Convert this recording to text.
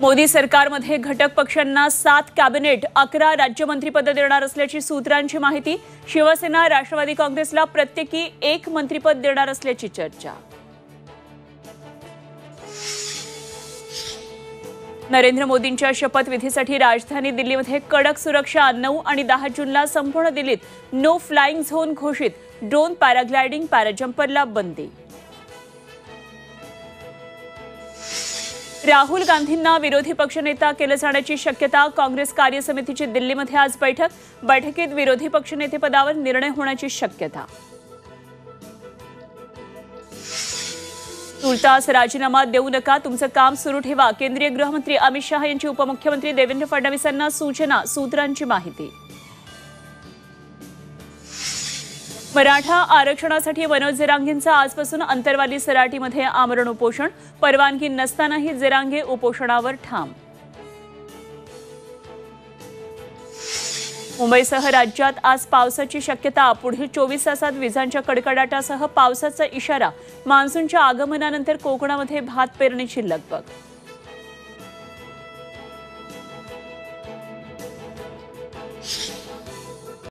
मोदी सरकारमध्ये घटक पक्षांना 7 कॅबिनेट 11 राज्यमंत्रीपद देणार असल्याची सूत्रांची माहिती। शिवसेना राष्ट्रवादी काँग्रेसला प्रत्येकी 1 मंत्रीपद देणार असल्याची चर्चा। नरेंद्र मोदींच्या शपथविधीसाठी राजधानी दिल्लीमध्ये कडक सुरक्षा। 9 आणि 10 जूनला संपूर्ण दिल्लीत नो फ्लाइंग झोन घोषित। ड्रोन, पॅराग्लायडिंग, पॅराजंपरला बंदी। राहुल गांधींना विरोधी पक्षनेता केलं जाण्याची शक्यता। काँग्रेस कार्यसमितीची दिल्लीमध्ये आज बैठकीत विरोधी पक्षनेतेपदावर निर्णय होण्याची शक्यता। तुर्तास राजीनामा देऊ नका, तुमचं काम सुरू ठेवा। केंद्रीय गृहमंत्री अमित शहा यांची उपमुख्यमंत्री देवेंद्र फडणवीसांना सूचना। सूत्रांची माहिती। मराठा आरक्षणासाठी मनोज जरांगेंचं आजपासून अंतरवाली सराटीमध्ये आमरण उपोषण। परवानगी नसतानाही जरांगे उपोषणावर ठाम। मुंबईसह राज्यात आज पावसाची शक्यता। पुढील 24 तासात विजांच्या कडकडाटासह पावसाचा इशारा। मान्सूनच्या आगमनानंतर कोकणामध्ये भात पेरणीची लगबग।